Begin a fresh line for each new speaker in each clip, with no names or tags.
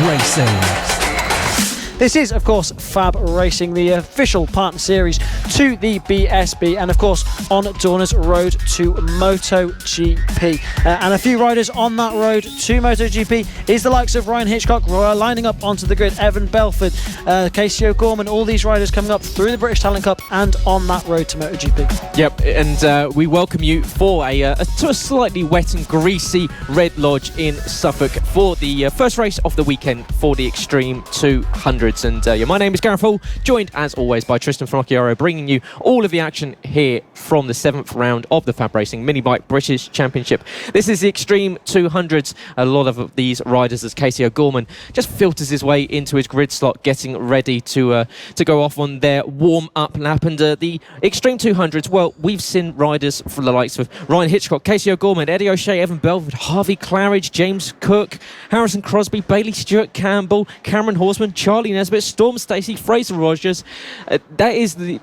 FAB-Racing.
This is, of course, FAB-Racing, the official partner series to the BSB, and of course on Dorna's road to MotoGP. And a few riders on that road to MotoGP is the likes of Ryan Hitchcock lining up onto the grid, Evan Belford, Casey O'Gorman, all these riders coming up through the British Talent Cup and on that road to MotoGP.
Yep, and we welcome you for a slightly wet and greasy Red Lodge in Suffolk for the first race of the weekend for the Extreme 200. And my name is Gareth Hall, joined as always by Trystan Finocchiaro, bringing you all of the action here from the 7th round of the FAB-Racing Minibike British Championship. This is the Extreme 200s. A lot of these riders, as Casey O'Gorman just filters his way into his grid slot, getting ready to go off on their warm-up lap. And the Extreme 200s, well, we've seen riders from the likes of Ryan Hitchcock, Casey O'Gorman, Eddie O'Shea, Evan Belford, Harvey Claridge, James Cook, Harrison Crosby, Bailey Stewart Campbell, Cameron Horseman, Charlie Nesbitt, Storm Stacey, Fraser Rogers. That is the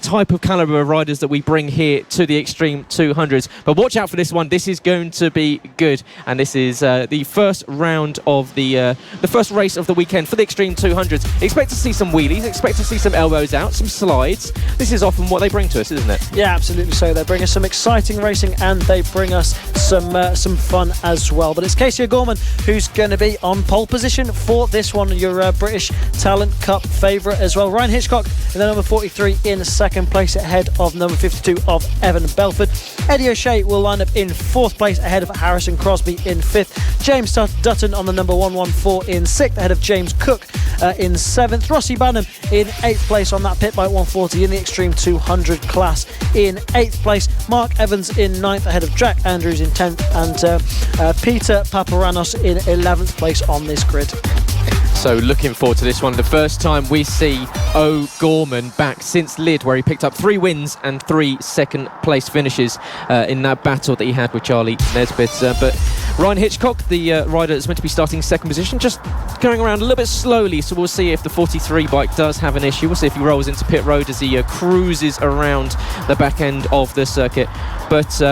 type of calibre of riders that we bring here to the Extreme 200s. But watch out for this one. This is going to be good, and this is the first round of the first race of the weekend for the Extreme 200s. Expect to see some wheelies, expect to see some elbows out, some slides. This is often what they bring to us, isn't it?
Yeah, absolutely so. They bring us some exciting racing and they bring us some fun as well. But it's Casey O'Gorman who's going to be on pole position for this one. Your British Talent Cup favourite as well. Ryan Hitchcock in the number 43 in second place, ahead of number 52 of Evan Belford. Eddie O'Shea will line up in fourth place, ahead of Harrison Crosby in fifth. James Dutton on the number 114 in sixth, ahead of James Cook in seventh. Rossi Banham in eighth place on that pit bike 140 in the Extreme 200 class in eighth place. Mark Evans in ninth, ahead of Jack Andrews in 10th, and Peter Paparanos in 11th place on this grid.
So looking forward to this one. The first time we see O'Gorman back since Lyd, where he picked up 3 wins and 3 second place finishes in that battle that he had with Charlie Nesbitt. But Ryan Hitchcock, the rider that's meant to be starting second position, just going around a little bit slowly. So we'll see if the 43 bike does have an issue. We'll see if he rolls into pit road as he cruises around the back end of the circuit. But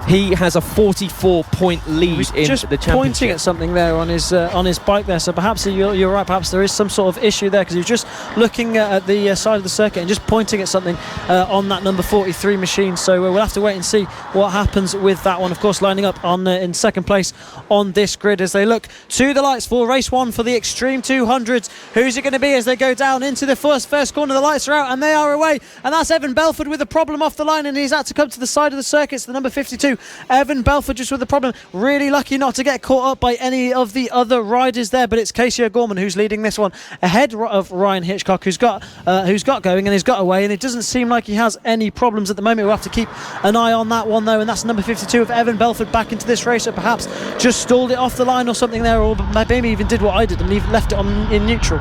he has a 44-point lead in the championship.
Pointing at something there on his bike there. So perhaps you're right. Perhaps there is some sort of issue there, because he was just looking at the side of the circuit and just pointing at something on that number 43 machine. So we'll have to wait and see what happens with that one. Of course, lining up on in second place on this grid as they look to the lights for race one for the Extreme 200s. Who's it going to be as they go down into the first corner? The lights are out and they are away. And that's Evan Belford with a problem off the line, and he's had to come to the side of the circuit. It's the number 52. Evan Belford just with a problem. Really lucky not to get caught up by any of the other riders there, but it's Casey O'Gorman who's leading this one, ahead of Ryan Hitchcock, who's got going and he's got away, and it doesn't seem like he has any problems at the moment. We'll have to keep an eye on that one though, and that's number 52 of Evan Belford back into this race, or perhaps just stalled it off the line or something there, or maybe even did what I did and left it in neutral.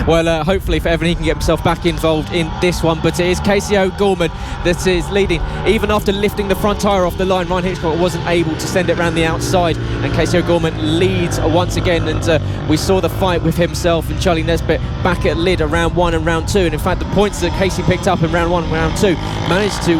Well, hopefully for Evan he can get himself back involved in this one, but it is Casey O'Gorman that is leading. Even after lifting the front tyre off the line, Ryan Hitchcock wasn't able to send it around the outside, and Casey O'Gorman leads once again. And we saw the fight with himself and Charlie Nesbitt back at Lyd around 1 and round 2, and in fact the points that Casey picked up in round 1 and round 2 managed to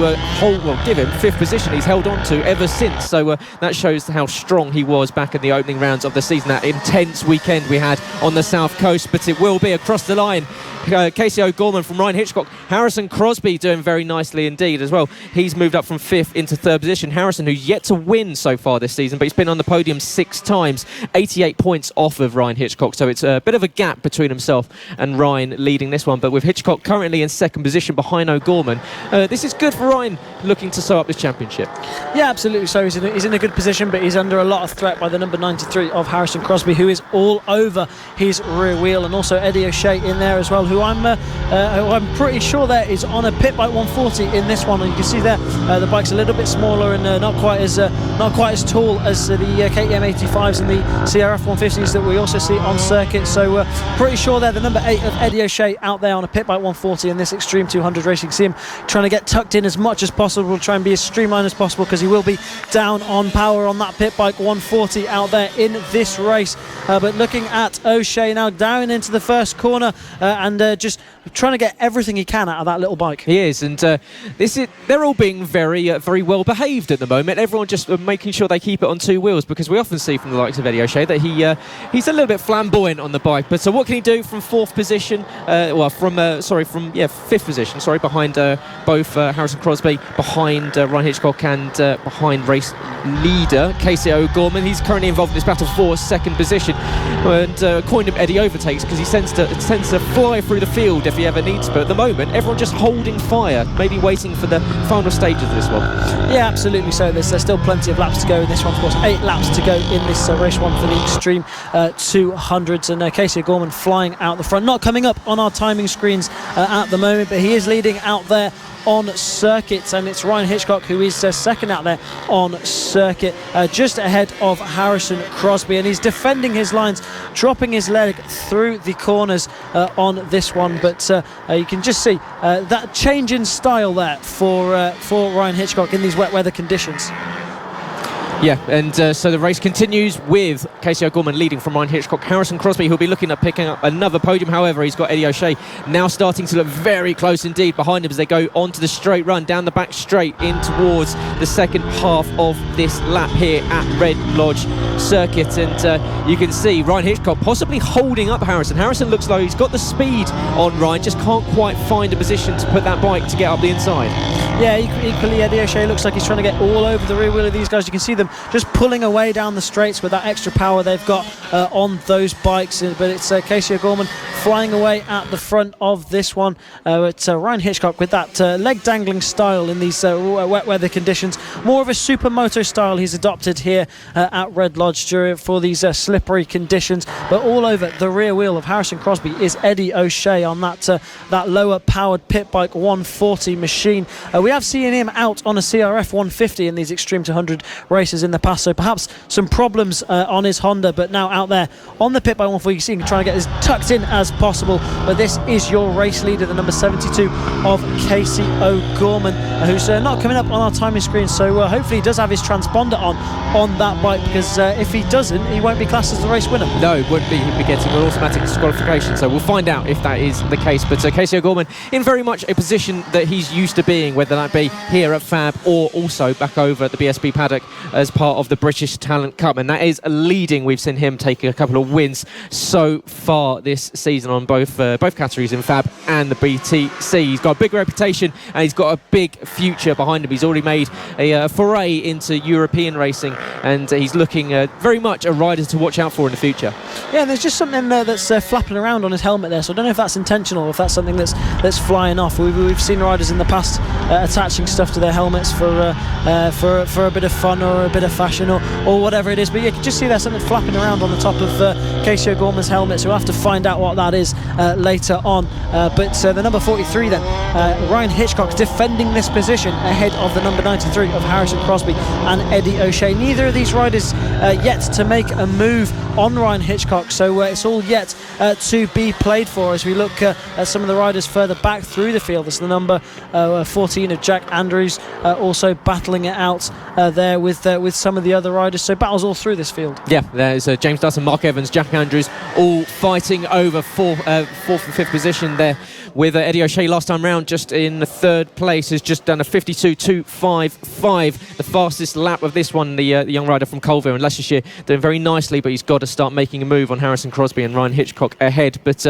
give him 5th position. He's held on to ever since, so that shows how strong he was back in the opening rounds of the season. That intense weekend we had on the south coast, but it will be across the line. Casey O'Gorman from Ryan Hitchcock. Harrison Crosby doing very nicely indeed as well. He's moved up from 5th into 3rd position. Harrison, who's yet to win so far this season, but he's been on the podium 6 times, 88 points off of Ryan Hitchcock, so it's a bit of a gap between himself and Ryan leading this one. But with Hitchcock currently in 2nd position behind O'Gorman, this is good for Ryan looking to sew up this championship. Yeah,
absolutely. So he's in a good position, but he's under a lot of threat by the number 93 of Harrison Crosby, who is all over his rear wheel, and also Eddie O'Shea in there as well, who I'm pretty sure there is on a pit bike 140 in this one. And you can see there the bike's a little bit smaller and not quite as tall as the KTM 85s and the CRF 150s that we also see on circuit. So pretty sure they're the number 8 of Eddie O'Shea out there on a pit bike 140 in this Extreme 200 race. You can see him trying to get tucked in as much as possible, try and be as streamlined as possible, because he will be down on power on that pit bike 140 out there in this race. But looking at O'Shea now down into the first corner and just trying to get everything he can out of that little bike.
He is, and they're all being very well behaved at the moment. Everyone just making sure they keep it on two wheels, because we often see from the likes of Eddie O'Shea that he's a little bit flamboyant on the bike. But so what can he do from fourth position? From fifth position. Sorry, behind both Harrison Crosby, behind Ryan Hitchcock, and behind race leader Casey O'Gorman. He's currently involved in this battle for second position, and according to Eddie, overtakes because he tends to fly through the field if he ever needs to. But at the moment, everyone just holding fire, maybe waiting for the final stages of this one.
Yeah, absolutely. So there's still plenty of laps to go in this one. Of course, 8 laps to go in this race one for the Extreme 200s, and Casey O'Gorman flying out the front, not coming up on our timing screens at the moment, but he is leading out there on circuit, and it's Ryan Hitchcock who is second out there on circuit, just ahead of Harrison Crosby, and he's defending his lines, dropping his leg through the corners on this one. But you can just see that change in style there for Ryan Hitchcock in these wet weather conditions.
Yeah, and so the race continues with Casey O'Gorman leading from Ryan Hitchcock. Harrison Crosby, who'll be looking at picking up another podium. However, he's got Eddie O'Shea now starting to look very close indeed behind him as they go onto the straight run, down the back straight in towards the second half of this lap here at Red Lodge Circuit. And you can see Ryan Hitchcock possibly holding up Harrison. Harrison looks like he's got the speed on Ryan, just can't quite find a position to put that bike to get up the inside. Yeah,
equally Eddie O'Shea looks like he's trying to get all over the rear wheel of these guys. You can see them just pulling away down the straights with that extra power they've got on those bikes. But it's Casey O'Gorman flying away at the front of this one. It's Ryan Hitchcock with that leg dangling style in these wet weather conditions. More of a supermoto style he's adopted here at Red Lodge for these slippery conditions. But all over the rear wheel of Harrison Crosby is Eddie O'Shea on that lower powered pit bike 140 machine. We have seen him out on a CRF 150 in these Extreme 200 races in the past, so perhaps some problems on his Honda, but now out there on the pit bike 140, you see him trying to get as tucked in as possible. But this is your race leader, the number 72 of Casey O'Gorman, who's not coming up on our timing screen, so hopefully he does have his transponder on that bike, because if he doesn't, he won't be classed as the race winner.
No, it wouldn't be. He'd be getting an automatic disqualification, so we'll find out if that is the case. But Casey O'Gorman in very much a position that he's used to being, whether that be here at FAB or also back over at the BSB paddock as part of the British Talent Cup, and that is leading. We've seen him taking a couple of wins so far this season on both categories in FAB and the BTC. He's got a big reputation and he's got a big future behind him. He's already made a foray into European racing, and he's looking very much a rider to watch out for in the future.
Yeah, and there's just something that's flapping around on his helmet there, so I don't know if that's intentional or if that's something that's flying off. We've seen riders in the past attaching stuff to their helmets for a bit of fun or a bit of fashion or whatever it is, but you can just see there's something flapping around on the top of Casey O'Gorman's helmet, so we'll have to find out what that is later on. But the number 43 then, Ryan Hitchcock defending this position ahead of the number 93 of Harrison Crosby and Eddie O'Shea. Neither of these riders yet to make a move on Ryan Hitchcock, so it's all yet to be played for as we look at some of the riders further back through the field. It's the number 14 of Jack Andrews also battling it out there with some of the other riders, so battles all through this field.
Yeah, there's James Dutton, Mark Evans, Jack Andrews all fighting over fourth and fifth position there, with Eddie O'Shea last time round just in the third place, has just done a 52.255, the fastest lap of this one. The young rider from Colville in Leicestershire doing very nicely, but he's got to start making a move on Harrison Crosby and Ryan Hitchcock ahead. But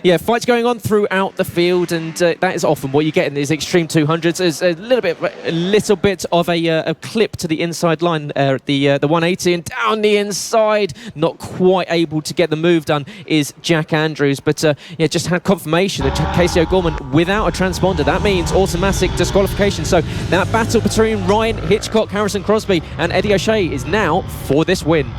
yeah, fights going on throughout the field, and that is often what you get in these Extreme 200s. There's a little bit of a clip to the inside line at the 180, and down the inside, not quite able to get the move done is Jack Andrews. But yeah, just had confirmation that Casey O'Gorman without a transponder. That means automatic disqualification. So that battle between Ryan Hitchcock, Harrison Crosby and Eddie O'Shea is now for this win.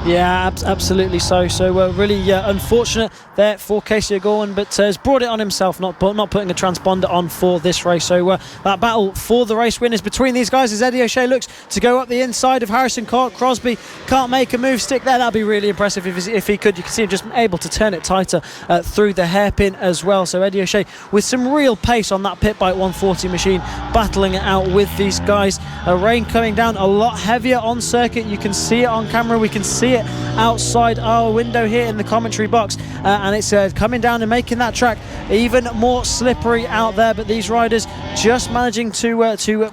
Yeah, absolutely so. So really unfortunate there for Casey O'Gorman, but has brought it on himself, not putting a transponder on for this race. So that battle for the race win is between these guys as Eddie O'Shea looks to go up the inside of Harrison Crosby. Can't make a move stick there. That'd be really impressive if he could. You can see him just able to turn it tighter through the hairpin as well. So Eddie O'Shea with some real pace on that pit bike 140 machine, battling it out with these guys. Rain coming down a lot heavier on circuit. You can see it on camera. We can can see it outside our window here in the commentary box, and it's coming down and making that track even more slippery out there, but these riders just managing to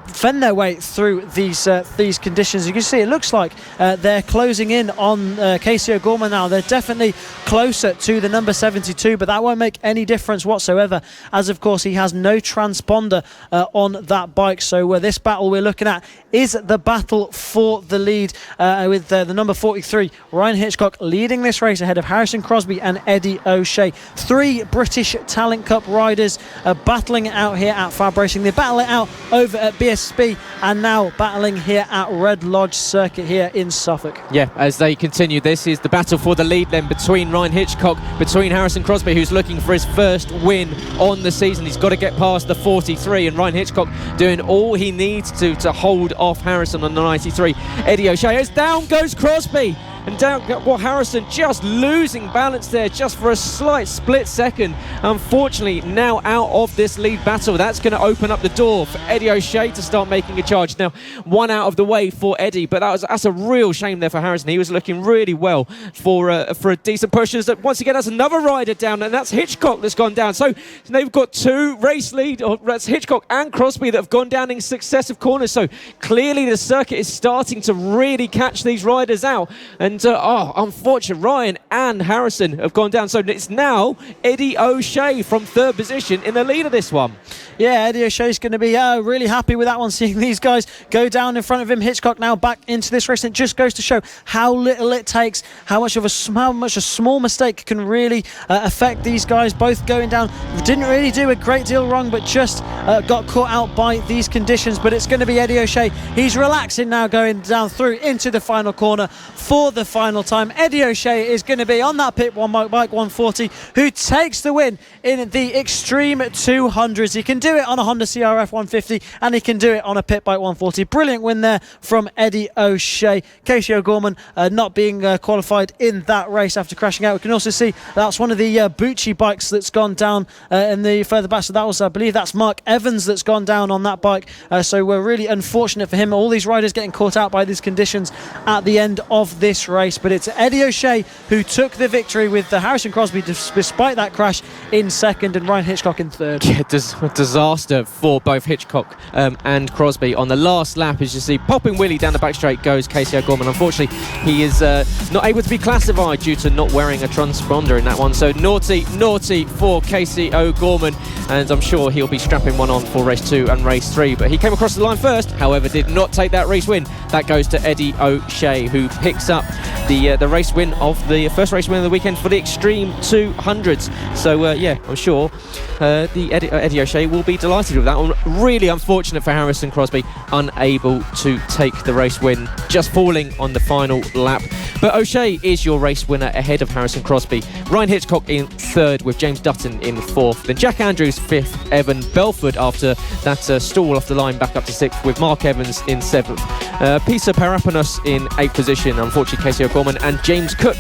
fend their way through these conditions. You can see it looks like they're closing in on Casey O'Gorman now. They're definitely closer to the number 72, but that won't make any difference whatsoever, as of course he has no transponder on that bike. So this battle we're looking at is the battle for the lead, with the number 43 Ryan Hitchcock leading this race ahead of Harrison Crosby and Eddie O'Shea. 3 British Talent Cup riders battling it out here at FAB-Racing. They battle it out over at BSB and now battling here at Red Lodge Circuit here in Suffolk.
Yeah, as they continue, this is the battle for the lead then between Ryan Hitchcock, between Harrison Crosby, who's looking for his first win on the season. He's got to get past the 43, and Ryan Hitchcock doing all he needs to hold off Harrison on the 93. Eddie O'Shea, as down goes Crosby. And down, Harrison just losing balance there just for a slight split second. Unfortunately, now out of this lead battle. That's going to open up the door for Eddie O'Shea to start making a charge. Now, one out of the way for Eddie, but that's a real shame there for Harrison. He was looking really well for a decent push. Once again, that's another rider down, and that's Hitchcock that's gone down. So they've got 2 race lead, that's Hitchcock and Crosby, that have gone down in successive corners. So clearly the circuit is starting to really catch these riders out. And unfortunate, Ryan and Harrison have gone down. So it's now Eddie O'Shea from 3rd position in the lead of this one.
Yeah, Eddie O'Shea's going to be really happy with that one, seeing these guys go down in front of him. Hitchcock now back into this race. And it just goes to show how little it takes, how much a small mistake can really affect these guys. Both going down, didn't really do a great deal wrong, but just got caught out by these conditions. But it's going to be Eddie O'Shea. He's relaxing now, going down through into the final corner for the final time. Eddie O'Shea is going to be on that pit one bike 140, who takes the win in the Extreme 200s. He can do it on a Honda CRF 150, and he can do it on a pit bike 140. Brilliant win there from Eddie O'Shea. Casey O'Gorman not being qualified in that race after crashing out. We can also see that's one of the Bucci bikes that's gone down in the further back. So that was, I believe that's Mark Evans that's gone down on that bike. So we're really unfortunate for him. All these riders getting caught out by these conditions at the end of this race. But it's Eddie O'Shea who took the victory, with Harrison Crosby, despite that crash, in 2nd, and Ryan Hitchcock in 3rd.
Yeah, disaster for both Hitchcock and Crosby. On the last lap, as you see, popping wheelie down the back straight goes Casey O'Gorman. Unfortunately, he is not able to be classified due to not wearing a transponder in that one. So naughty for Casey O'Gorman, and I'm sure he'll be strapping one on for race 2 and race 3. But he came across the line first, however, did not take that race win. That goes to Eddie O'Shea, who picks up the race win of the first race win of the weekend for the Extreme 200s. So yeah, I'm sure the Eddie O'Shea will be delighted with that one. Really unfortunate for Harrison Crosby, unable to take the race win, just falling on the final lap. But O'Shea is your race winner ahead of Harrison Crosby. Ryan Hitchcock in 3rd, with James Dutton in 4th. Then Jack Andrews 5th, Evan Belford after that stall off the line back up to 6th, with Mark Evans in 7th. Peter Parapanos in 8th position. Unfortunately, Casey O'Gorman and James Cook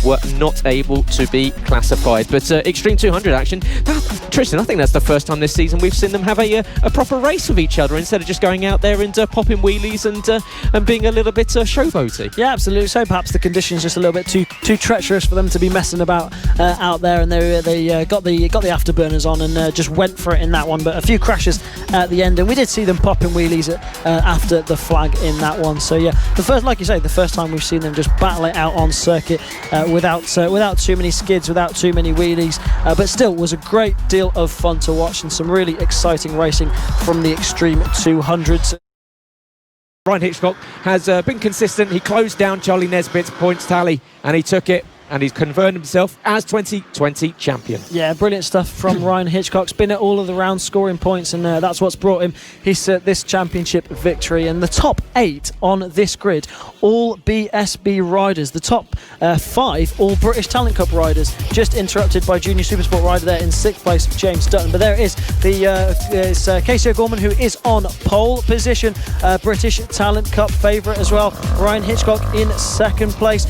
were not able to be classified. But Extreme 200 action, Trystan, I think that's the first time this season we've seen them have a proper race with each other, instead of just going out there and popping wheelies and being a little bit showboaty.
Yeah, absolutely. So perhaps the conditions just a little bit too treacherous for them to be messing about out there, and they got the afterburners on and just went for it in that one. But a few crashes at the end, and we did see them popping wheelies after the flag in that one. So yeah, like you say, the first time we've seen them just battle it out on circuit without too many skids, without too many wheelies, but still was a great deal of fun to watch, and some really exciting racing from the Extreme 200s.
Ryan Hitchcock has been consistent. He closed down Charlie Nesbitt's points tally, and he took it, and he's confirmed himself as 2020 champion.
Yeah, brilliant stuff from Ryan Hitchcock. Been at all of the rounds, scoring points, and that's what's brought him this championship victory. And the top 8 on this grid, all BSB riders. The top 5, all British Talent Cup riders. Just interrupted by Junior Supersport rider there in 6th place, James Dutton. But there it is. It's Casey O'Gorman, who is on pole position. British Talent Cup favourite as well. Ryan Hitchcock in 2nd place,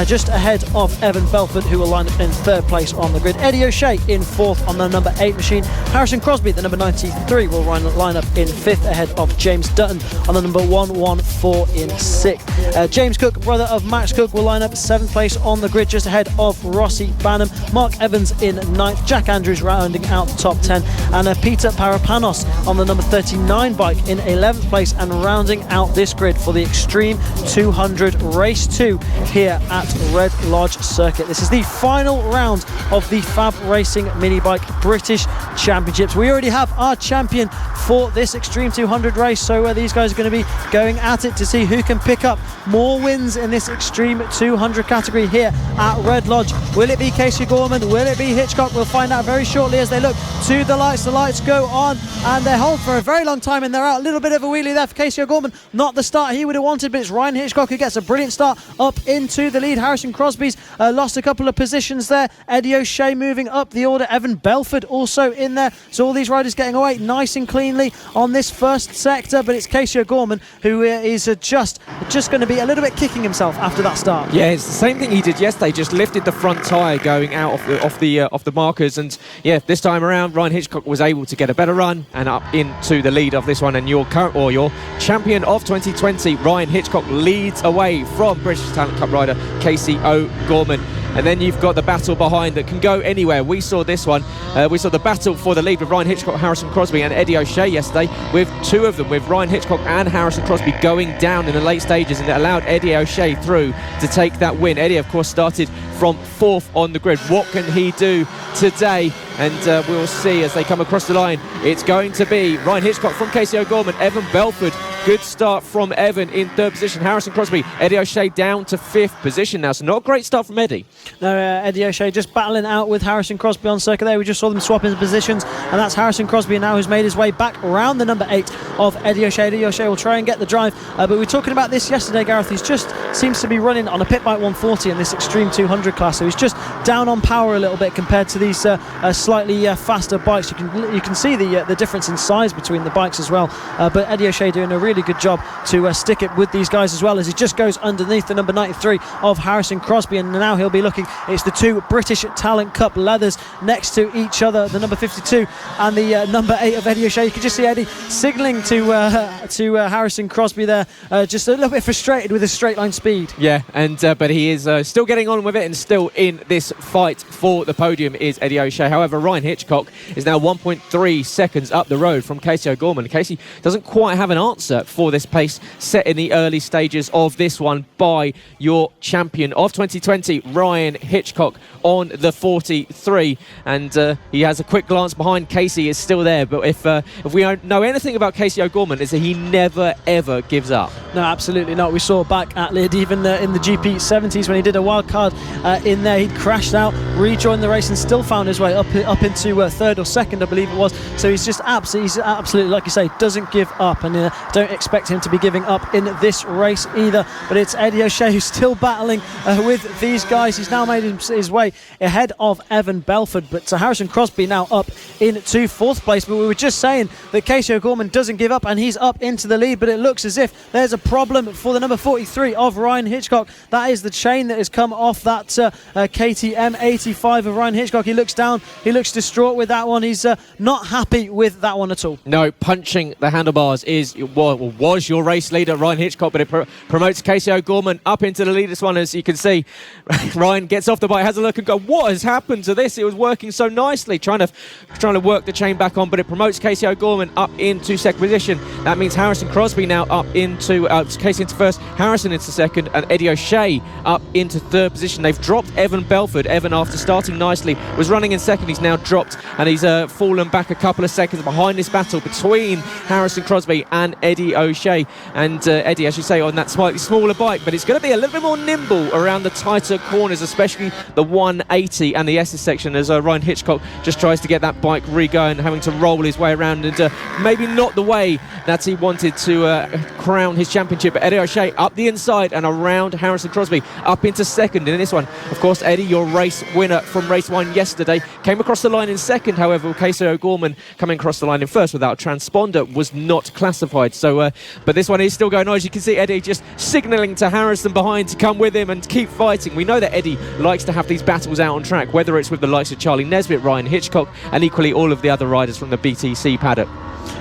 just ahead of of Evan Belford, who will line up in third place on the grid. Eddie O'Shea in fourth on the number 8 machine. Harrison Crosby, the number 93, will line up in fifth ahead of James Dutton on the number 114 in sixth. James Cook, brother of Max Cook, will line up seventh place on the grid, just ahead of Rossi Banham. Mark Evans in ninth. Jack Andrews rounding out the top 10. And Peter Parapanos on the number 39 bike in 11th place, and rounding out this grid for the Extreme 200 Race 2 here at Red Lodge Circuit. This is the final round of the FAB-Racing Minibike British Championships. We already have our champion for this Extreme 200 race, so these guys are going to be going at it to see who can pick up more wins in this Extreme 200 category here at Red Lodge. Will it be Casey Gorman? Will it be Hitchcock? We'll find out very shortly as they look to the lights. The lights go on and they hold for a very long time, and they're out. A little bit of a wheelie there for Casey O'Gorman. Not the start he would have wanted, but it's Ryan Hitchcock who gets a brilliant start up into the lead. Harrison Crosby's lost a couple of positions there. Eddie O'Shea moving up the order. Evan Belford also in there. So all these riders getting away nice and cleanly on this first sector, but it's Casey O'Gorman who is just going to be a little bit kicking himself after that start.
Yeah, it's the same thing he did yesterday. Just lifted the front tyre going out off the markers, and yeah, this time around Ryan Hitchcock was able to get a better run and up into the lead of this one. And your champion of 2020, Ryan Hitchcock, leads away from British Talent Cup rider Casey O'Gorman. And then you've got the battle behind that can go anywhere. We saw this one. We saw the battle for the lead with Ryan Hitchcock, Harrison Crosby and Eddie O'Shea yesterday, with two of them, with Ryan Hitchcock and Harrison Crosby going down in the late stages, and it allowed Eddie O'Shea through to take that win. Eddie, of course, started from fourth on the grid. What can he do today? And we'll see as they come across the line. It's going to be Ryan Hitchcock from Casey O'Gorman, Evan Belford. Good start from Evan in third position. Harrison Crosby, Eddie O'Shea down to fifth position now. So not a great start from Eddie.
No, Eddie O'Shea just battling out with Harrison Crosby on circuit there. We just saw them swapping positions, and that's Harrison Crosby now who's made his way back around the number 8 of Eddie O'Shea. Eddie O'Shea will try and get the drive, but we were talking about this yesterday, Gareth. He's just seems to be running on a pit bike 140 in this Extreme 200 class, so he's just down on power a little bit compared to these slightly faster bikes. You can see the difference in size between the bikes as well, but Eddie O'Shea doing a really good job to stick it with these guys, as well as he just goes underneath the number 93 of Harrison Crosby, and now he'll be looking. It's the two British Talent Cup leathers next to each other, the number 52 and the number 8 of Eddie O'Shea. You can just see Eddie signalling to Harrison Crosby there, just a little bit frustrated with his straight line speed.
Yeah, and but he is still getting on with it, and still in this fight for the podium is Eddie O'Shea. However, Ryan Hitchcock is now 1.3 seconds up the road from Casey O'Gorman. Casey doesn't quite have an answer for this pace set in the early stages of this one by your champion of 2020, Ryan Hitchcock, on the 43, and he has a quick glance behind. Casey is still there, but if we know anything about Casey O'Gorman, is that he never ever gives up.
No, absolutely not. We saw back at Lid, even in the GP70s, when he did a wild card in there, he crashed out, rejoined the race, and still found his way up into third or second, I believe it was. So he's absolutely, like you say, doesn't give up, and don't expect him to be giving up in this race either. But it's Eddie O'Shea who's still battling with these guys. He's now made his way ahead of Evan Belford, but Harrison Crosby now up into fourth place. But we were just saying that Casey O'Gorman doesn't give up, and he's up into the lead, but it looks as if there's a problem for the number 43 of Ryan Hitchcock. That is the chain that has come off that KTM 85 of Ryan Hitchcock. He looks down, he looks distraught with that one. He's not happy with that one at all.
No, punching the handlebars was your race leader, Ryan Hitchcock, but it promotes Casey O'Gorman up into the lead. This one, as you can see, Ryan gets off the bike, has a look and go, what has happened to this? It was working so nicely, trying to work the chain back on, but it promotes Casey O'Gorman up into second position. That means Harrison Crosby now up into Casey into first, Harrison into second, and Eddie O'Shea up into third position. They've dropped Evan Belford. Evan, after starting nicely, was running in second. He's now dropped, and he's fallen back a couple of seconds behind this battle between Harrison Crosby and Eddie O'Shea. And Eddie, as you say, on that slightly smaller bike, but it's going to be a little bit more nimble around the tighter corners, especially the 180 and the SS section, as Ryan Hitchcock just tries to get that bike re-going, having to roll his way around, and maybe not the way that he wanted to crown his championship. But Eddie O'Shea up the inside and around Harrison Crosby up into second in this one. Of course, Eddie, your race winner from race 1 yesterday, came across the line in second. However, Casey O'Gorman coming across the line in first without a transponder was not classified. So, but this one is still going on. As you can see, Eddie just signalling to Harrison behind to come with him and keep fighting. We know that Eddie he likes to have these battles out on track, whether it's with the likes of Charlie Nesbitt, Ryan Hitchcock, and equally all of the other riders from the BTC paddock.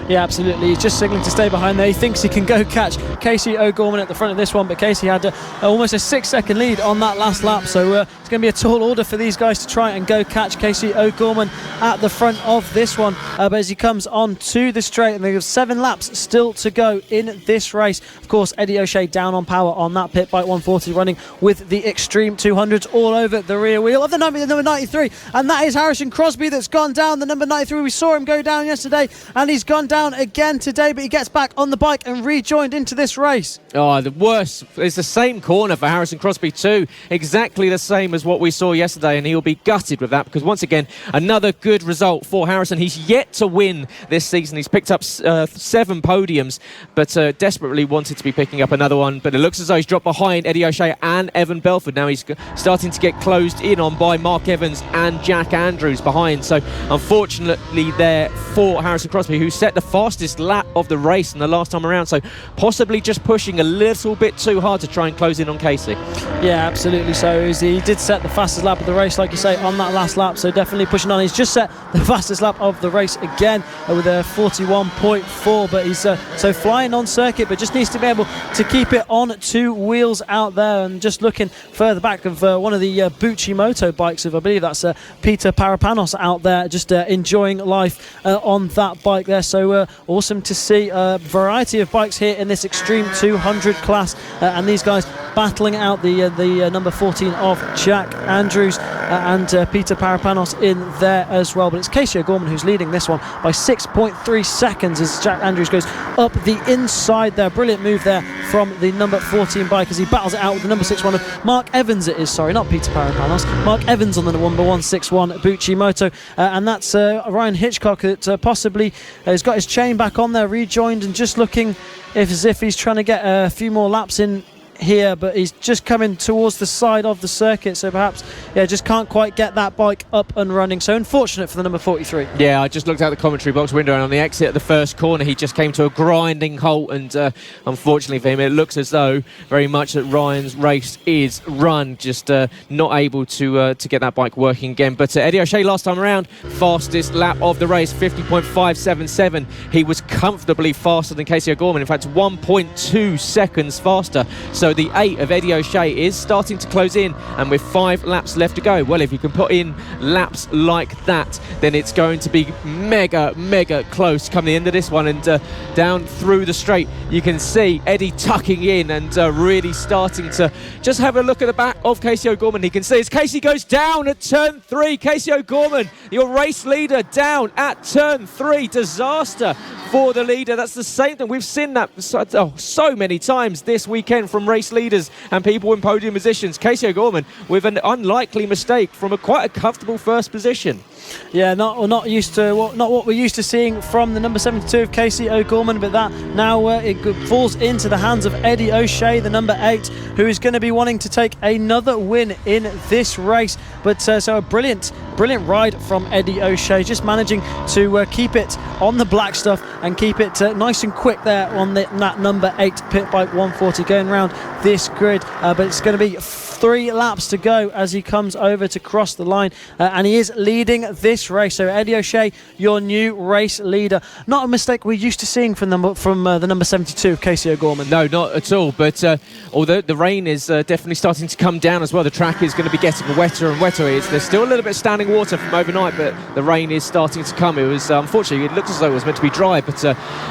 Yeah, absolutely. He's just signalling to stay behind there. He thinks he can go catch Casey O'Gorman at the front of this one, but Casey had almost a 6-second lead on that last lap, so it's going to be a tall order for these guys to try and go catch Casey O'Gorman at the front of this one. But as he comes on to the straight, and there's 7 laps still to go in this race. Of course, Eddie O'Shea down on power on that pit bike 140, running with the Extreme 200s all over the rear wheel of the number 93, and that is Harrison Crosby that's gone down. The number 93, we saw him go down yesterday, and he's gone down again today, but he gets back on the bike and rejoined into this race.
Oh, the worst. It's the same corner for Harrison Crosby too. Exactly the same as what we saw yesterday, and he'll be gutted with that, because once again, another good result for Harrison. He's yet to win this season. He's picked up 7 podiums, but desperately wanted to be picking up another one. But it looks as though he's dropped behind Eddie O'Shea and Evan Belford. Now he's starting to get closed in on by Mark Evans and Jack Andrews behind. So unfortunately there for Harrison Crosby, who set the fastest lap of the race in the last time around, so possibly just pushing a little bit too hard to try and close in on Casey. Yeah,
absolutely. So he did set the fastest lap of the race, like you say, on that last lap, so definitely pushing on. He's just set the fastest lap of the race again with a 41.4, but he's so flying on circuit, but just needs to be able to keep it on 2 wheels out there. And just looking further back of one of the Bucci Moto bikes, of I believe that's Peter Parapanos out there, just enjoying life on that bike there. So awesome to see a variety of bikes here in this Extreme 200 class, and these guys battling out the number 14 of Jack Andrews and Peter Parapanos in there as well. But it's Casey O'Gorman who's leading this one by 6.3 seconds as Jack Andrews goes up the inside there. Brilliant move there from the number 14 bike as he battles it out with the number 61 of Mark Evans. It is, sorry, not Peter Parapanos, Mark Evans on the number 161 Bucci Moto, and that's Ryan Hitchcock that possibly has got his chain back on there, rejoined, and just looking as if he's trying to get a few more laps in here, but he's just coming towards the side of the circuit, so perhaps just can't quite get that bike up and running. So unfortunate for the number 43.
Yeah, I just looked out the commentary box window, and on the exit at the first corner he just came to a grinding halt, and unfortunately for him it looks as though very much that Ryan's race is run, just not able to get that bike working again. But Eddie O'Shea last time around, fastest lap of the race, 50.577. He was comfortably faster than Casey O'Gorman, in fact 1.2 seconds faster. So the 8 of Eddie O'Shea is starting to close in, and with 5 laps left to go, well, if you can put in laps like that, then it's going to be mega close come the end of this one. And down through the straight, you can see Eddie tucking in and really starting to just have a look at the back of Casey O'Gorman. He can see as Casey goes down at turn 3. Casey O'Gorman, your race leader, down at turn 3. Disaster for the leader. That's the same thing. We've seen that so many times this weekend from race leaders and people in podium positions. Casey O'Gorman with an unlikely mistake from quite a comfortable first position.
Yeah, not what we're used to seeing from the number 72 of Casey O'Gorman, but that now it falls into the hands of Eddie O'Shea, the number 8, who is going to be wanting to take another win in this race. But so a brilliant ride from Eddie O'Shea, just managing to keep it on the black stuff and keep it nice and quick there on that number 8 pit bike 140 going around this grid. But it's going to be 3 laps to go as he comes over to cross the line, and he is leading this race. So Eddie O'Shea, your new race leader. Not a mistake we're used to seeing from the number 72 of Casey O'Gorman.
No, not at all. But although the rain is definitely starting to come down as well, the track is going to be getting wetter and wetter. There's still a little bit of standing water from overnight, but the rain is starting to come. It was unfortunately, it looked as though it was meant to be dry, but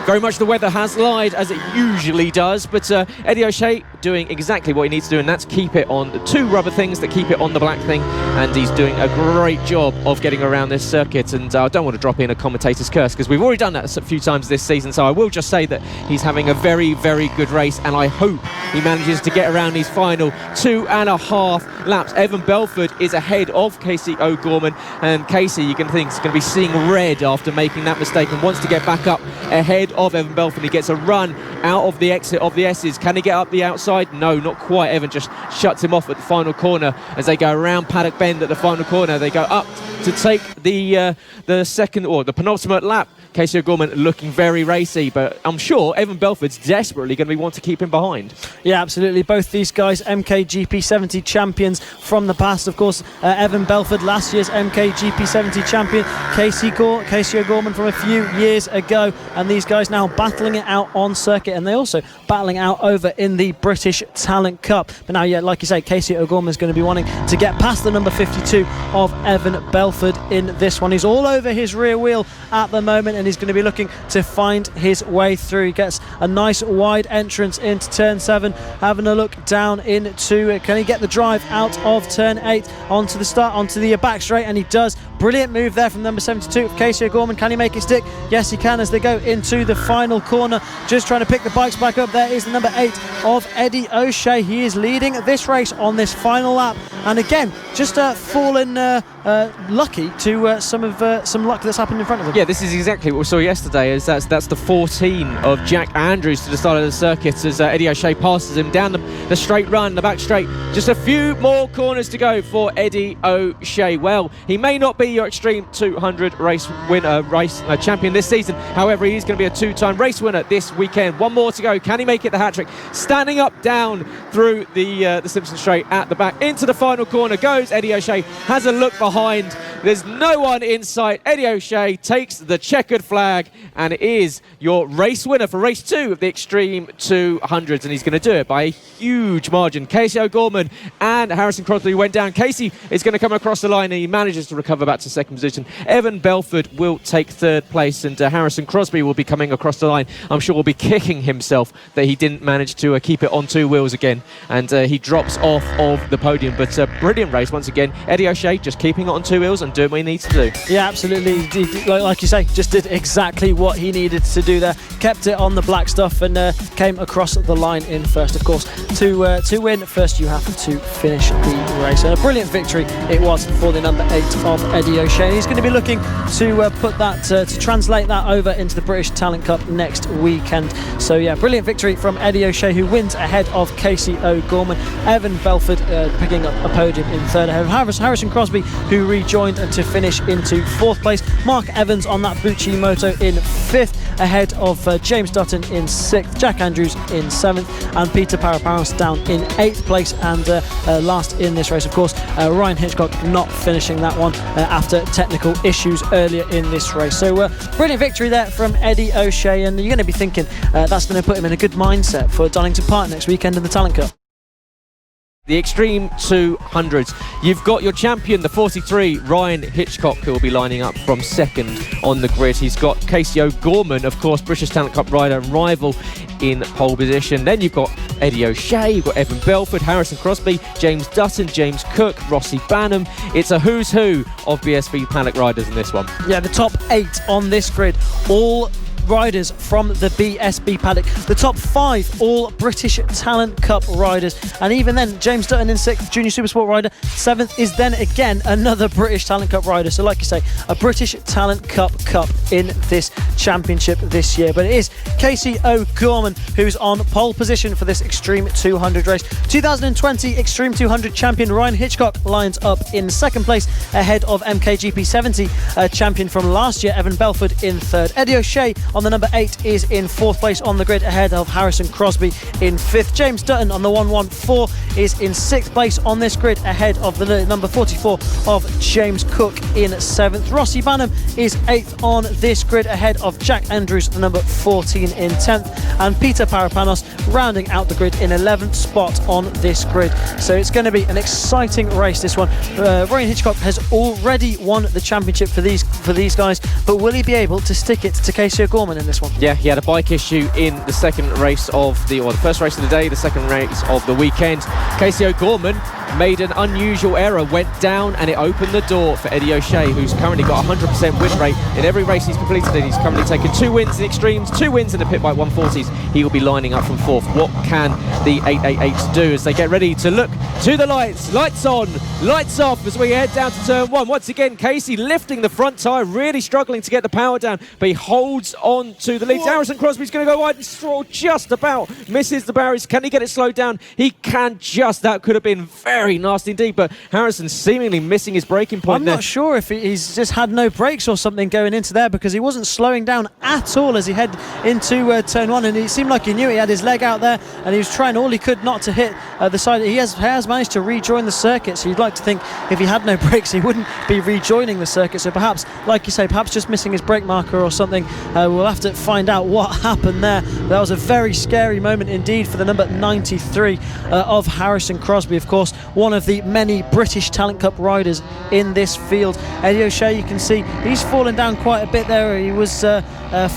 very much the weather has lied, as it usually does. But Eddie O'Shea doing exactly what he needs to do, and that's keep it on the 2 rubber things that keep it on the black thing, and he's doing a great job of getting around this circuit. And I don't want to drop in a commentator's curse, because we've already done that a few times this season, so I will just say that he's having a very good race, and I hope he manages to get around these final 2.5 laps. Evan Belford is ahead of Casey O'Gorman, and Casey, you can think, is going to be seeing red after making that mistake and wants to get back up ahead of Evan Belford. He gets a run out of the exit of the S's. Can he get up the outside? No, not quite. Evan just shuts him off at the final corner as they go around Paddock Bend at the final corner. They go up to take the second, or the penultimate lap Casey O'Gorman looking very racy, but I'm sure Evan Belford's desperately going to want to keep him behind.
Yeah, absolutely. Both these guys, MKGP70 champions from the past. Of course, Evan Belford, last year's MKGP70 champion. Casey O'Gorman from a few years ago. And these guys now battling it out on circuit. And they also battling out over in the British Talent Cup. But now, yeah, like you say, Casey O'Gorman is going to be wanting to get past the number 52 of Evan Belford in this one. He's all over his rear wheel at the moment, and he's going to be looking to find his way through. He gets a nice wide entrance into turn 7, having a look down into can he get the drive out of turn 8 onto the back straight, and he does. Brilliant move there from number 72 of Casey O'Gorman. Can he make it stick? Yes, he can, as they go into the final corner, just trying to pick the bikes back up. There is the number 8 of Eddie O'Shea. He is leading this race on this final lap, and again just fallen lucky to some luck that's happened in front of him.
Yeah, this is exactly what we saw yesterday, as that's the 14 of Jack Andrews to the start of the circuit, as Eddie O'Shea passes him down the straight run, the back straight. Just a few more corners to go for Eddie O'Shea. Well, he may not be your Extreme 200 race champion this season, however he is going to be a 2-time race winner this weekend. One more to go. Can he make it the hat-trick? Standing up down through the Simpson Straight at the back, into the final corner goes Eddie O'Shea, has a look behind, there's no one in sight. Eddie O'Shea takes the checkered flag and is your race winner for race 2 of the Extreme 200s, and he's going to do it by a huge margin. Casey O'Gorman and Harrison Crosby went down. Casey is going to come across the line, and he manages to recover back to second position. Evan Belford will take third place, and Harrison Crosby will be coming across the line. I'm sure will be kicking himself that he didn't manage to keep it on 2 wheels again, and he drops off of the podium. But brilliant race once again. Eddie O'Shea just keeping it on 2 wheels and doing what he needs to do.
Yeah, absolutely. Like you say, just did exactly what he needed to do there. Kept it on the black stuff and came across the line in first. Of course, to win first, you have to finish the race. And a brilliant victory it was for the number 8 of Eddie O'Shea. And he's going to be looking to put that to translate that over into the British Talent Cup next weekend. So yeah, brilliant victory from Eddie O'Shea, who wins ahead of Casey O'Gorman. Evan Belford picking up a podium in third ahead of Harrison Crosby, who rejoined and to finish into 4th place. Mark Evans on that Bucci Moto in 5th, ahead of James Dutton in 6th, Jack Andrews in 7th, and Peter Paraparos down in 8th place. And last in this race, of course, Ryan Hitchcock not finishing that one after technical issues earlier in this race. So brilliant victory there from Eddie O'Shea, and you're going to be thinking that's going to put him in a good mindset for Donington Park next weekend in the Talent Cup.
The Extreme 200s. You've got your champion, the 43, Ryan Hitchcock, who will be lining up from second on the grid. He's got Casey O'Gorman, of course, British Talent Cup rider and rival, in pole position. Then you've got Eddie O'Shea, you've got Evan Belford, Harrison Crosby, James Dutton, James Cook, Rossi Banham. It's a who's who of BSB paddock riders in this one.
Yeah, the top 8 on this grid, all riders from the BSB paddock. The top 5 all British Talent Cup riders, and even then James Dutton in 6th, Junior Supersport rider. 7th is then again another British Talent Cup rider. So like you say, a British Talent Cup in this championship this year. But it is Casey O'Gorman who's on pole position for this Extreme 200 race. 2020 Extreme 200 champion Ryan Hitchcock lines up in 2nd place ahead of MKGP 70 champion from last year Evan Belford in 3rd. Eddie O'Shea on the number 8 is in 4th place on the grid ahead of Harrison Crosby in 5th. James Dutton on the 114 is in 6th place on this grid ahead of the number 44 of James Cook in 7th. Rossi Banham is 8th on this grid ahead of Jack Andrews, the number 14 in 10th, and Peter Parapanos rounding out the grid in 11th spot on this grid. So it's going to be an exciting race, this one. Ryan Hitchcock has already won the championship for these guys, but will he be able to stick it to Casey O'Gorman in this one?
Yeah, he had a bike issue in the second race of the first race of the day, the second race of the weekend. Casey O'Gorman made an unusual error, went down, and it opened the door for Eddie O'Shea, who's currently got 100% win rate in every race he's completed. He's currently taken 2 wins in Extremes, 2 wins in the pit bike 140s. He will be lining up from 4th. What can the 888s do as they get ready to look to the lights? Lights on, lights off as we head down to turn 1. Once again, Casey lifting the front tyre, really struggling to get the power down, but he holds on to the lead. Harrison Crosby's going to go wide, and Stroll just about misses the barriers. Can he get it slowed down? He can just. That could have been very very nasty indeed, but Harrison seemingly missing his braking point.
I'm not sure if he's just had no brakes or something going into there, because he wasn't slowing down at all as he head into turn one, and it seemed like he knew he had his leg out there and he was trying all he could not to hit the side. He has managed to rejoin the circuit, so you'd like to think if he had no brakes he wouldn't be rejoining the circuit. So perhaps, like you say, perhaps just missing his brake marker or something. We'll have to find out what happened there. That was a very scary moment indeed for the number 93 of Harrison Crosby, of course one of the many British Talent Cup riders in this field. Eddie O'Shea, you can see he's fallen down quite a bit there. He was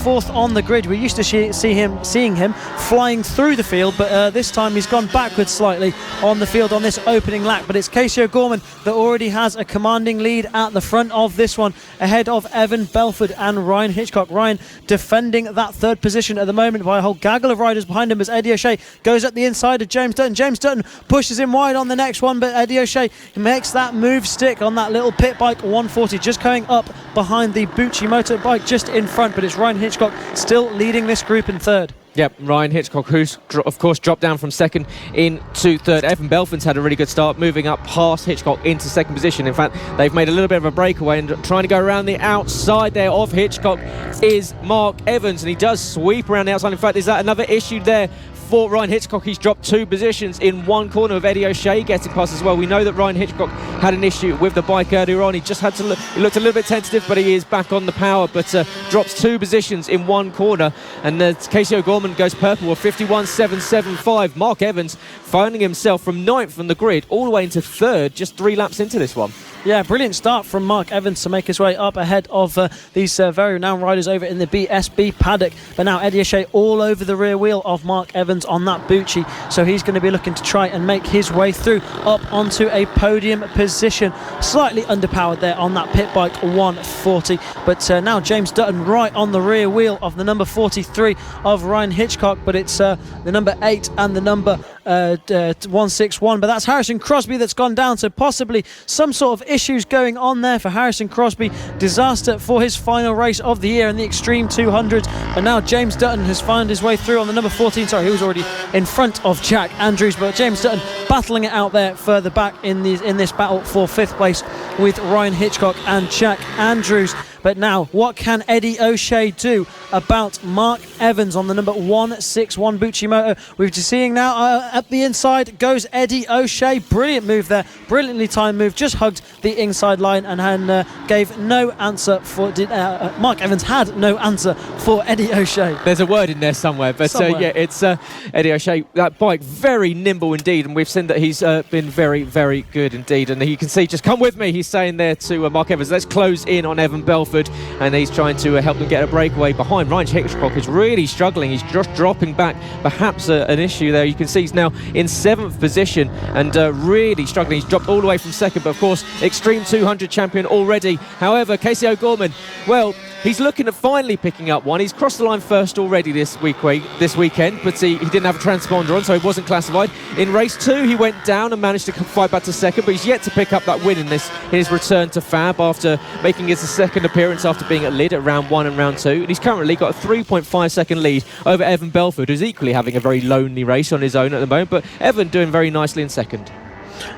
fourth on the grid. We used to seeing him flying through the field, but this time he's gone backwards slightly on the field on this opening lap. But it's Casey O'Gorman that already has a commanding lead at the front of this one, ahead of Evan Belford and Ryan Hitchcock. Ryan defending that third position at the moment by a whole gaggle of riders behind him as Eddie O'Shea goes up the inside of James Dutton. James Dutton pushes him wide on the next one, but Eddie O'Shea makes that move stick on that little pit bike 140, just going up behind the Bucci motorbike just in front. But it's Ryan Hitchcock still leading this group in third.
Yep, Ryan Hitchcock, who's of course dropped down from second into third. Evan Belford's had a really good start, moving up past Hitchcock into second position. In fact, they've made a little bit of a breakaway, and trying to go around the outside there of Hitchcock is Mark Evans, and he does sweep around the outside. In fact, is that another issue there for Ryan Hitchcock? He's dropped 2 positions in one corner, of Eddie O'Shea getting past as well. We know that Ryan Hitchcock had an issue with the bike earlier on. He just had to he looked a little bit tentative, but he is back on the power, but drops 2 positions in one corner. And Casey O'Gorman goes purple with 51.775. Mark Evans finding himself from 9th on the grid all the way into third, just 3 laps into this one.
Yeah, brilliant start from Mark Evans to make his way up ahead of these very renowned riders over in the BSB paddock. But now Eddie O'Shea all over the rear wheel of Mark Evans on that Bucci, so he's going to be looking to try and make his way through up onto a podium position. Slightly underpowered there on that pit bike 140, but now James Dutton right on the rear wheel of the number 43 of Ryan Hitchcock, but it's the number 8 and the number 161, but that's Harrison Crosby that's gone down, so possibly some sort of issues going on there for Harrison Crosby. Disaster for his final race of the year in the Extreme 200. But now James Dutton has found his way through on the number 14. Sorry, he was already in front of Jack Andrews, but James Dutton battling it out there further back in this battle for 5th place with Ryan Hitchcock and Jack Andrews. But now, what can Eddie O'Shea do about Mark Evans on the number 161 Bucci moto? We're just seeing now at the inside goes Eddie O'Shea. Brilliant move there, brilliantly timed move, just hugged the inside line and gave no answer for Mark Evans had no answer for Eddie O'Shea.
There's a word in there somewhere, but yeah, it's Eddie O'Shea. That bike very nimble indeed, and we've seen that he's been very, very good indeed. And you can see, just come with me, he's saying there to Mark Evans, let's close in on Evan Belford, and he's trying to help them get a breakaway behind. Ryan Hitchcock is really struggling. He's just dropping back, perhaps an issue there. You can see he's now in 7th position and really struggling. He's dropped all the way from second, but of course Extreme 200 champion already. However, Casey O'Gorman, well, he's looking at finally picking up one. He's crossed the line first already this weekend, but he didn't have a transponder on, so he wasn't classified. In race 2, he went down and managed to fight back to second, but he's yet to pick up that win in his return to FAB after making his second appearance after being at lead at round 1 and round 2. And he's currently got a 3.5 second lead over Evan Belford, who's equally having a very lonely race on his own at the moment, but Evan doing very nicely in second.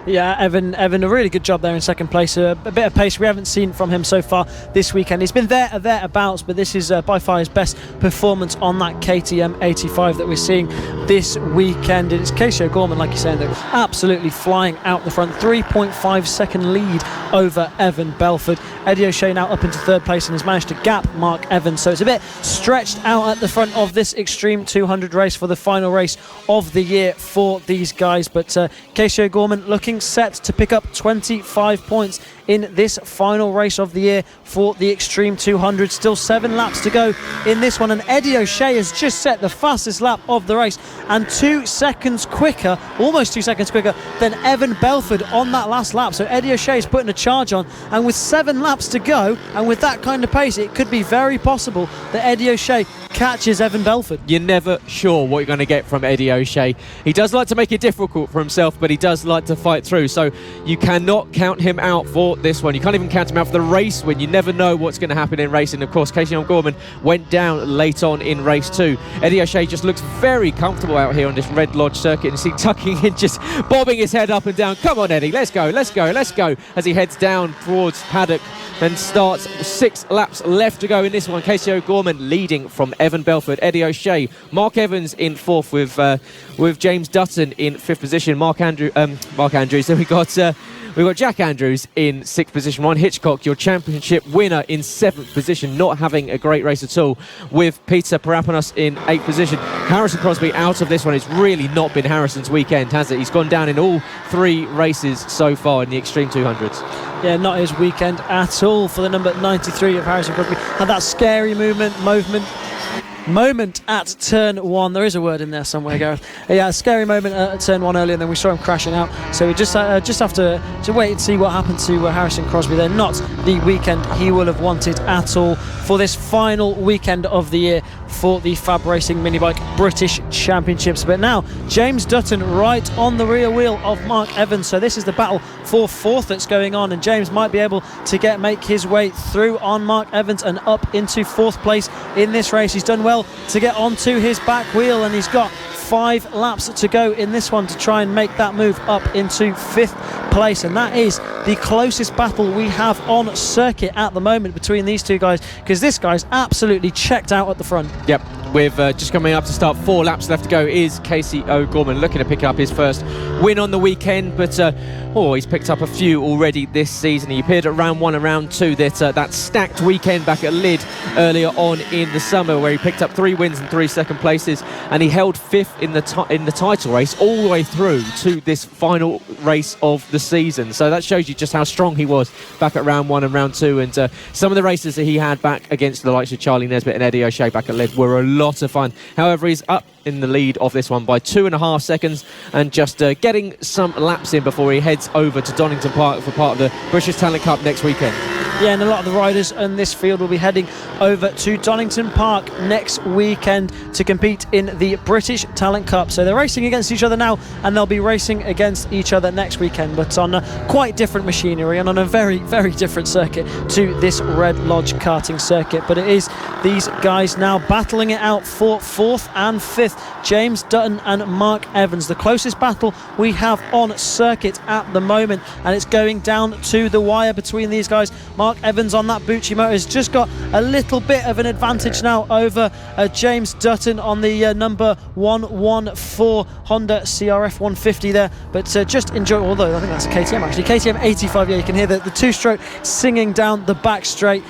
Yeah, Evan, a really good job there in second place. A bit of pace we haven't seen from him so far this weekend. He's been thereabouts, but this is by far his best performance on that KTM 85 that we're seeing this weekend. And it's Casey O'Gorman, like you're saying, that absolutely flying out the front. 3.5 second lead over Evan Belford. Eddie O'Shea now up into third place and has managed to gap Mark Evans, so it's a bit stretched out at the front of this Extreme 200 race for the final race of the year for these guys. But Casey O'Gorman looking set to pick up 25 points in this final race of the year for the Extreme 200. Still 7 laps to go in this one, and Eddie O'Shea has just set the fastest lap of the race and 2 seconds quicker, almost 2 seconds quicker than Evan Belford on that last lap. So Eddie O'Shea is putting a charge on. And with 7 laps to go, and with that kind of pace, it could be very possible that Eddie O'Shea catches Evan Belford.
You're never sure what you're going to get from Eddie O'Shea. He does like to make it difficult for himself, but he does like to fight through. So you cannot count him out for this one. You can't even count him out for the race win. You never know what's going to happen in racing. Of course, Casey O'Gorman went down late on in race 2. Eddie O'Shea just looks very comfortable out here on this Red Lodge circuit, and see tucking in, just bobbing his head up and down. Come on, Eddie, let's go, let's go, let's go, as he heads down towards paddock and starts. 6 laps left to go in this one. Casey O'Gorman leading from Evan Belford, Eddie O'Shea, Mark Evans in 4th with James Dutton in 5th position. Mark Andrews. Then we've got Jack Andrews in 6th position. Ryan Hitchcock, your championship winner, in 7th position, not having a great race at all, with Peter Parapanos in 8th position. Harrison Crosby out of this one. It's really not been Harrison's weekend, has it? He's gone down in all 3 races so far in the Extreme 200s.
Yeah, not his weekend at all for the number 93 of Harrison Crosby. Had that scary moment at turn 1. There is a word in there somewhere, Gareth. Yeah, a scary moment at turn 1 earlier, and then we saw him crashing out. So we just have to wait and see what happened to Harrison Crosby. They're not the weekend he will have wanted at all for this final weekend of the year for the FAB-Racing Minibike British Championships. But now James Dutton right on the rear wheel of Mark Evans. So this is the battle for 4th that's going on, and James might be able to make his way through on Mark Evans and up into 4th place in this race. He's done well to get onto his back wheel, and he's got 5 laps to go in this one to try and make that move up into 5th place. And that is the closest battle we have on circuit at the moment between these two guys, because this guy's absolutely checked out at the front.
Yep, with just coming up to start, 4 laps left to go, is Casey O'Gorman looking to pick up his first win on the weekend, but he's picked up a few already this season. He appeared at round 1 and round 2, that stacked weekend back at Lydd earlier on in the summer, where he picked up 3 wins and 3 second places, and he held 5th in the title race all the way through to this final race of the season. So that shows you just how strong he was back at round 1 and round 2, and some of the races that he had back against the likes of Charlie Nesbitt and Eddie O'Shea back at Lydd were a lot of fun. However, he's up in the lead of this one by 2.5 seconds, and just getting some laps in before he heads over to Donington Park for part of the British Talent Cup next weekend.
Yeah, and a lot of the riders in this field will be heading over to Donington Park next weekend to compete in the British Talent Cup. So they're racing against each other now, and they'll be racing against each other next weekend, but on quite different machinery and on a very, very different circuit to this Red Lodge karting circuit. But it is these guys now battling it out for 4th and 5th. James Dutton and Mark Evans, the closest battle we have on circuit at the moment, and it's going down to the wire between these guys. Mark Evans on that Bucci motor has just got a little bit of an advantage now over James Dutton on the number 114 Honda CRF 150 there, but just enjoy, although I think that's a KTM actually, KTM 85. Yeah, you can hear the 2-stroke singing down the back straight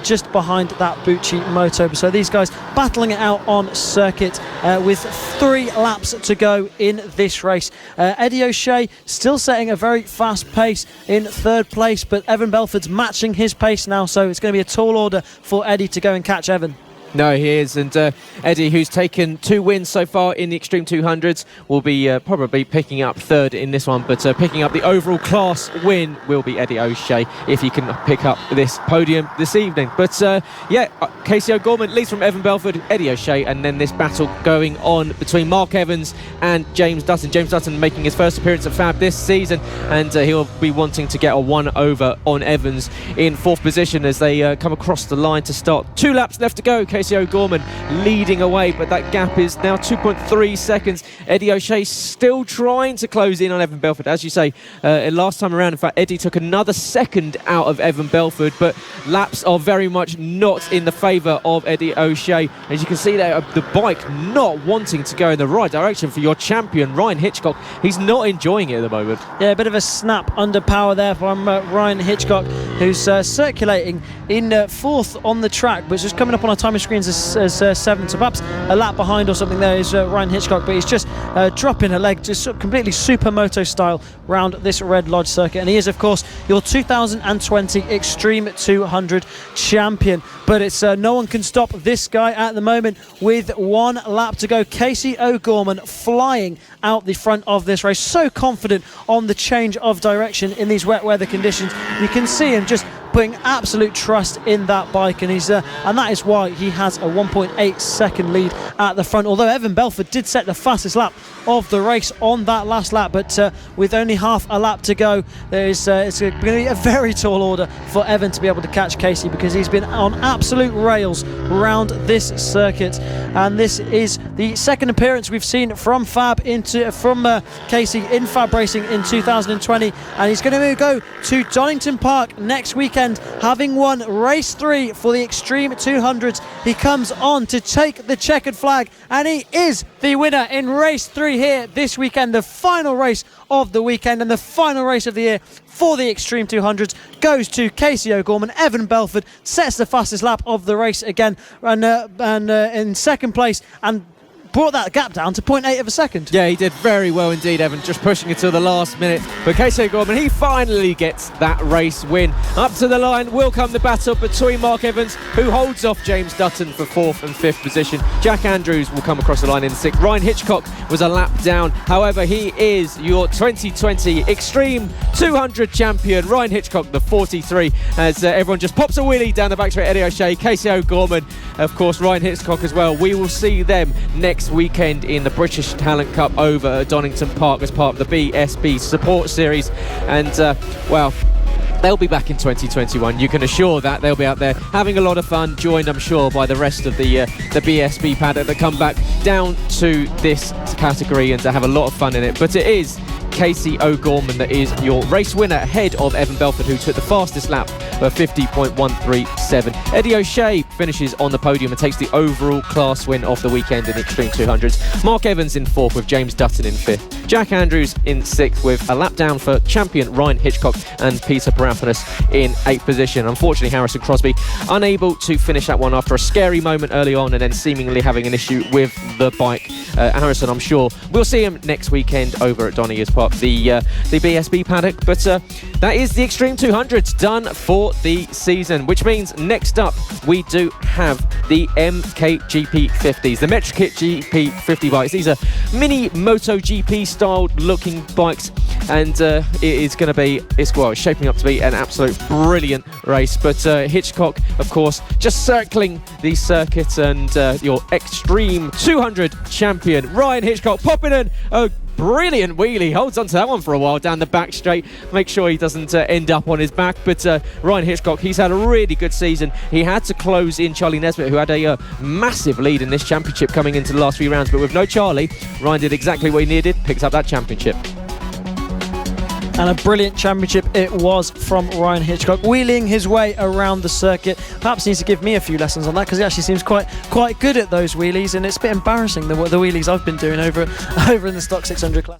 just behind that Bucci motor. So these guys battling it out on circuit with 3 laps to go in this race. Eddie O'Shea still setting a very fast pace in 3rd place, but Evan Belford's matching his pace now, so it's going to be a tall order for Eddie to go and catch Evan.
No, he is, and Eddie, who's taken 2 wins so far in the Extreme 200s, will be probably picking up 3rd in this one, but picking up the overall class win will be Eddie O'Shea if he can pick up this podium this evening. But Casey O'Gorman leads from Evan Belford, Eddie O'Shea, and then this battle going on between Mark Evans and James Dutton. James Dutton making his first appearance at FAB this season, and he'll be wanting to get a 1 over on Evans in 4th position as they come across the line to start. 2 laps left to go. Casey O'Gorman leading away, but that gap is now 2.3 seconds. Eddie O'Shea still trying to close in on Evan Belford. As you say, last time around, in fact, Eddie took another second out of Evan Belford, but laps are very much not in the favour of Eddie O'Shea. As you can see there, the bike not wanting to go in the right direction for your champion, Ryan Hitchcock. He's not enjoying it at the moment. Yeah,
a bit of a snap under power there from Ryan Hitchcock, who's circulating in 4th on the track, but just coming up on a time of screens as seventh, so perhaps a lap behind or something there is Ryan Hitchcock, but he's just dropping a leg, just completely supermoto style round this Red Lodge circuit. And he is, of course, your 2020 Extreme 200 champion. But it's no one can stop this guy at the moment with 1 lap to go. Casey O'Gorman flying out the front of this race, so confident on the change of direction in these wet weather conditions. You can see him just putting absolute trust in that bike, and and that is why he has a 1.8 second lead at the front, although Evan Belford did set the fastest lap of the race on that last lap. But with only half a lap to go, it's going to be a very tall order for Evan to be able to catch Casey, because he's been on absolute rails around this circuit. And this is the second appearance we've seen from Casey in FAB-Racing in 2020, and he's going to go to Donington Park next weekend, having won race 3 for the Extreme 200s. He comes on to take the checkered flag, and he is the winner in race 3 here this weekend. The final race of the weekend and the final race of the year for the Extreme 200s goes to Casey O'Gorman. Evan Belford sets the fastest lap of the race again, and in second place, and brought that gap down to 0.8 of a second.
Yeah, he did very well indeed, Evan, just pushing it to the last minute. But Casey O'Gorman, he finally gets that race win. Up to the line will come the battle between Mark Evans, who holds off James Dutton for 4th and 5th position. Jack Andrews will come across the line in 6th. Ryan Hitchcock was a lap down. However, he is your 2020 Extreme 200 champion. Ryan Hitchcock, the 43, as everyone just pops a wheelie down the back straight. Eddie O'Shea, Casey O'Gorman, of course, Ryan Hitchcock as well. We will see them next weekend in the British Talent Cup over at Donington Park as part of the BSB Support Series. And well, they'll be back in 2021. You can assure that they'll be out there having a lot of fun, joined, I'm sure, by the rest of the BSB paddock that come back down to this category and to have a lot of fun in it. But it is Casey O'Gorman that is your race winner, ahead of Evan Belford, who took the fastest lap of 50.137. Eddie O'Shea finishes on the podium and takes the overall class win of the weekend in the Extreme 200s. Mark Evans in 4th with James Dutton in 5th. Jack Andrews in 6th with a lap down for champion Ryan Hitchcock, and Peter Parampanis in 8th position. Unfortunately, Harrison Crosby unable to finish that one after a scary moment early on and then seemingly having an issue with the bike. Harrison, I'm sure we'll see him next weekend over at Donny as part of the BSB paddock. But that is the Extreme 200s done for the season, which means next up we do have the MKGP 50s, the Metrokit GP 50 bikes. These are mini MotoGP style looking bikes, and it is going to be, it's shaping up to be an absolute brilliant race. But Hitchcock, of course, just circling the circuit, and your Extreme 200 champion Ryan Hitchcock popping in a brilliant wheelie, holds on to that one for a while down the back straight, make sure he doesn't end up on his back. But Ryan Hitchcock, he's had a really good season. He had to close in Charlie Nesbitt, who had a massive lead in this championship coming into the last few rounds, but with no Charlie, Ryan did exactly what he needed, picked up that championship.
And a brilliant championship it was from Ryan Hitchcock, wheeling his way around the circuit. Perhaps he needs to give me a few lessons on that, because he actually seems quite good at those wheelies, and it's a bit embarrassing the wheelies I've been doing over in the Stock 600 class.